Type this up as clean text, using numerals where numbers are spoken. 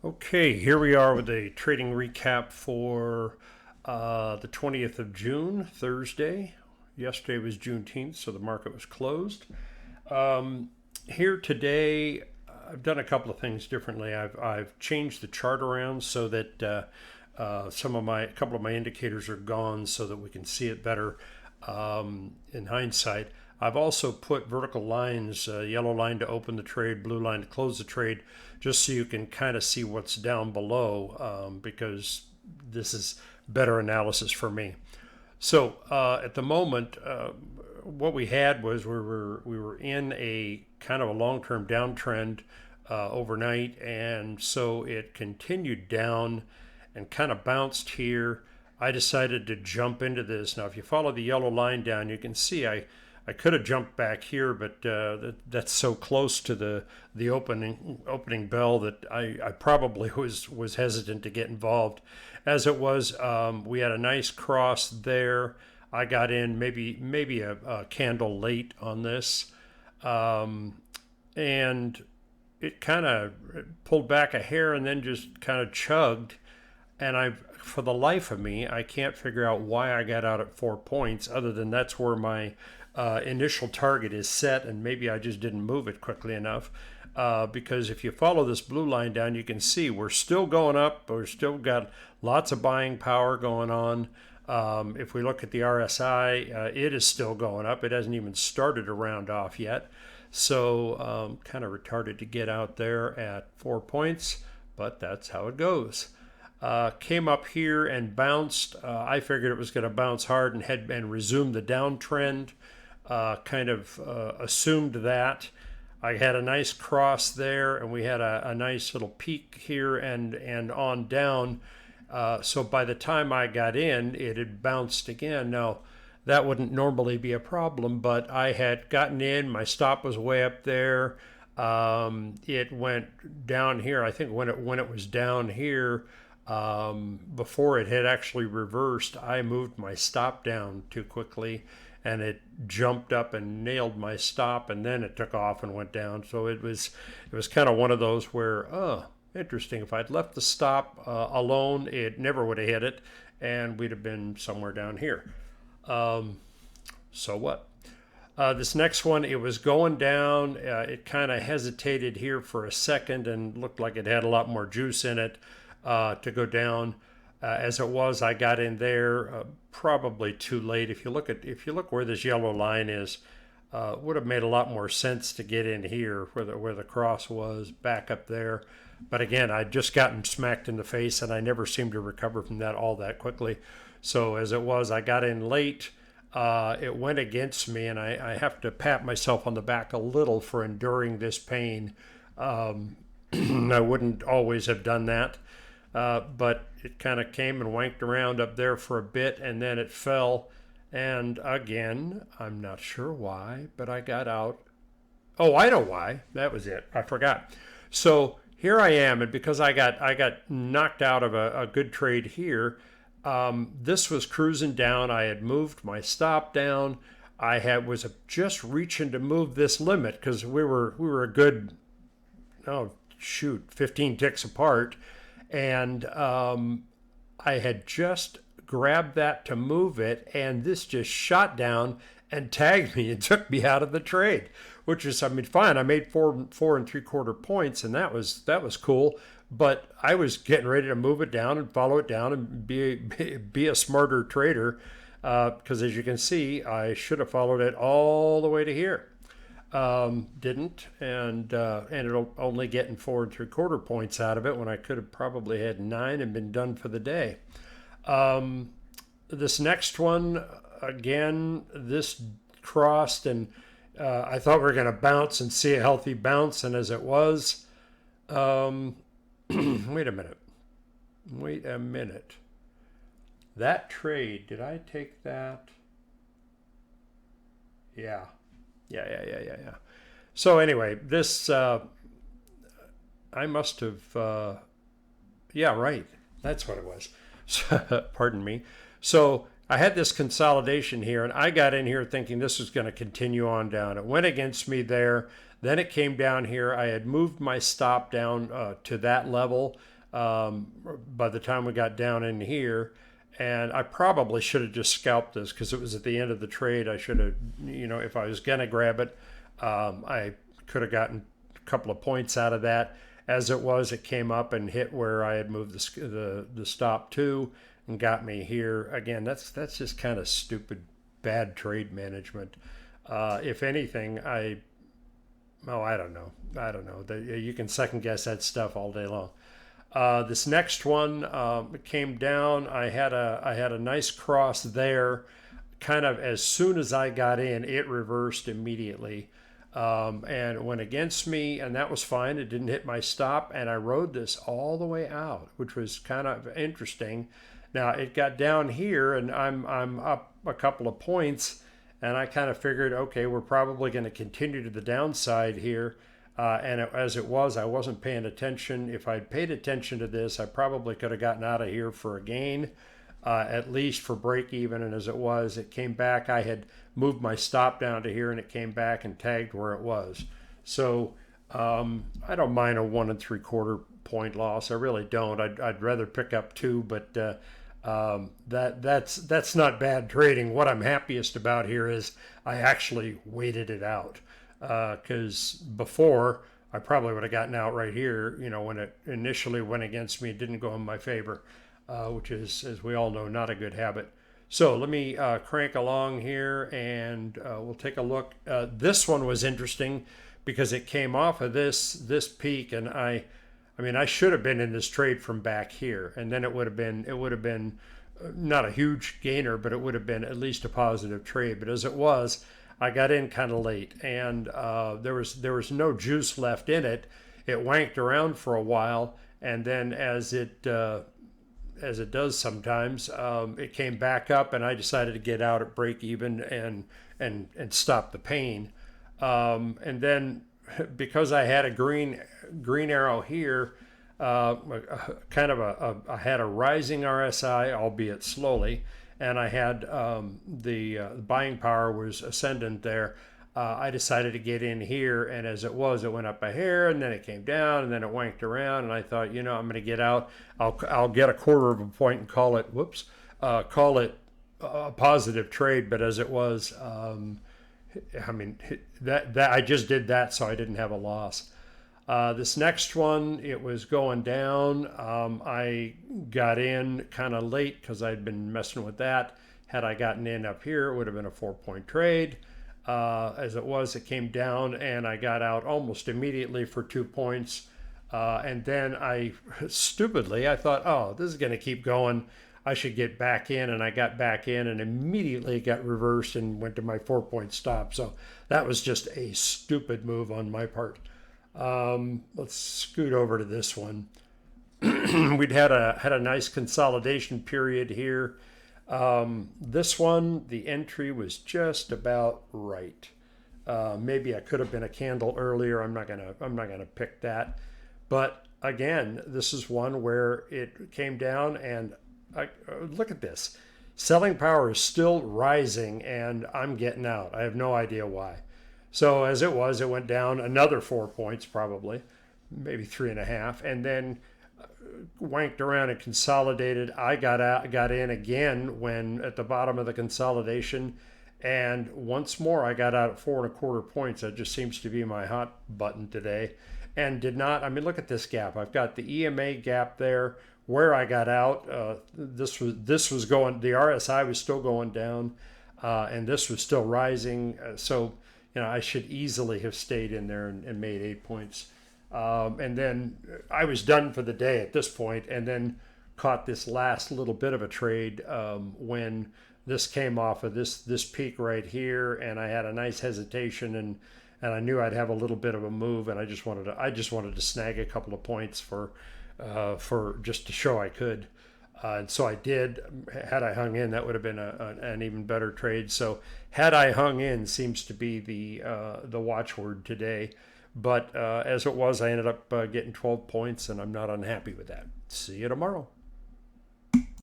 Okay, here we are with a trading recap for the 20th of June, Thursday. Yesterday was Juneteenth, so the market was closed. Here today, I've done a couple of things differently. I've changed the chart around so that a couple of my indicators are gone so that we can see it better in hindsight. I've also put vertical lines, yellow line to open the trade, blue line to close the trade, just so you can kind of see what's down below, because this is better analysis for me. So at the moment, what we had was we were in a kind of a long-term downtrend overnight, and so it continued down and kind of bounced here. I decided to jump into this. Now, if you follow the yellow line down, you can see I could have jumped back here, but that's so close to the opening bell that I probably was hesitant to get involved. As it was, we had a nice cross there. I got in maybe a candle late on this, and it kind of pulled back a hair and then just kind of chugged. And for the life of me, I can't figure out why I got out at 4 points, other than that's where my initial target is set, and maybe I just didn't move it quickly enough. Because if you follow this blue line down, you can see we're still going up. We're still got lots of buying power going on. If we look at the RSI, it is still going up. It hasn't even started to round off yet. So kind of retarded to get out there at 4 points, but that's how it goes. Came up here and bounced. I figured it was going to bounce hard and resume the downtrend. Assumed that. I had a nice cross there, and we had a nice little peak here and on down. So by the time I got in, it had bounced again. Now, that wouldn't normally be a problem, but I had gotten in. My stop was way up there. It went down here. I think when it was down here, before it had actually reversed, I moved my stop down too quickly, and it jumped up and nailed my stop, and then it took off and went down. So it was kind of one of those where, interesting. If I'd left the stop alone, it never would have hit it, and we'd have been somewhere down here. So what? This next one, it was going down. It kind of hesitated here for a second and looked like it had a lot more juice in it to go down. As it was, I got in there probably too late. If you look where this yellow line is, would have made a lot more sense to get in here where the cross was back up there. But again, I'd just gotten smacked in the face, and I never seemed to recover from that all that quickly. So as it was, I got in late. It went against me, and I have to pat myself on the back a little for enduring this pain. I wouldn't always have done that. But it kind of came and wanked around up there for a bit, and then it fell. And again, I'm not sure why, but I got out. Oh, I know why. That was it. I forgot. So here I am, and because I got knocked out of a good trade here, this was cruising down. I had moved my stop down. Was just reaching to move this limit because we were a good 15 ticks apart. And I had just grabbed that to move it, and this just shot down and tagged me and took me out of the trade, which is, fine. I made 4.75 points, and that was cool. But I was getting ready to move it down and follow it down and be a smarter trader, because as you can see, I should have followed it all the way to here. Didn't, and ended up only getting 4.75 points out of it when I could have probably had 9 and been done for the day. This next one, again, this crossed, and I thought we were going to bounce and see a healthy bounce, and as it was, wait a minute. That trade, did I take that? Yeah. Yeah. So anyway, this, I must have, yeah, right. That's what it was. Pardon me. So I had this consolidation here, and I got in here thinking this was going to continue on down. It went against me there. Then it came down here. I had moved my stop down to that level. by the time we got down in here. And I probably should have just scalped this because it was at the end of the trade. I should have, if I was going to grab it, I could have gotten a couple of points out of that. As it was, it came up and hit where I had moved the stop to and got me here. Again, that's just kind of stupid, bad trade management. If anything, I don't know. You can second guess that stuff all day long. This next one came down. I had a nice cross there. Kind of as soon as I got in, it reversed immediately and went against me, and that was fine. It didn't hit my stop, and I rode this all the way out, which was kind of interesting. Now it got down here, and I'm up a couple of points, and I kind of figured, okay, we're probably going to continue to the downside here. As it was, I wasn't paying attention. If I'd paid attention to this, I probably could have gotten out of here for a gain, at least for break even. And as it was, it came back. I had moved my stop down to here, and it came back and tagged where it was. So I don't mind a 1 3/4 point loss. I really don't. I'd rather pick up 2, but that's not bad trading. What I'm happiest about here is I actually waited it out. Because before I probably would have gotten out right here, when it initially went against me, it didn't go in my favor, which is, as we all know, not a good habit. So let me crank along here, and we'll take a look. This one was interesting because it came off of this peak, and I mean, I should have been in this trade from back here, and then it would have been not a huge gainer, but it would have been at least a positive trade. But as it was, I got in kind of late, and there was no juice left in it. It wanked around for a while, and then as it does sometimes, it came back up, and I decided to get out at break even and stop the pain. And then because I had a green arrow here, I had a rising RSI, albeit slowly, and I had the buying power was ascendant there. I decided to get in here, and as it was, it went up a hair, and then it came down, and then it wanked around, and I thought, I'm going to get out. I'll get a 1/4 of a point and call it a positive trade. But as it was, I mean, that I just did that, so I didn't have a loss. This next one, it was going down. I got in kind of late because I'd been messing with that. Had I gotten in up here, it would have been a 4-point trade. As it was, it came down, and I got out almost immediately for 2 points. And then I thought, oh, this is going to keep going. I should get back in, and I got back in, and immediately it got reversed and went to my 4-point stop. So that was just a stupid move on my part. Let's scoot over to this one. We'd had a nice consolidation period here. This one, the entry was just about right. Maybe I could have been a candle earlier. I'm not gonna pick that. But again, this is one where it came down, and look at this. Selling power is still rising, and I'm getting out. I have no idea why. So as it was, it went down another 4 points, probably, maybe 3.5, and then wanked around and consolidated. I got in again when at the bottom of the consolidation, and once more I got out at 4.25 points. That just seems to be my hot button today, and did not. I mean, look at this gap. I've got the EMA gap there where I got out. This was going. The RSI was still going down, and this was still rising. So I should easily have stayed in there and made 8 points. And then I was done for the day at this point, and then caught this last little bit of a trade when this came off of this peak right here, and I had a nice hesitation, and I knew I'd have a little bit of a move, and I just wanted to snag a couple of points for just to show I could. And so I did. Had I hung in, that would have been an even better trade. So had I hung in seems to be the watchword today. But as it was, I ended up getting 12 points, and I'm not unhappy with that. See you tomorrow.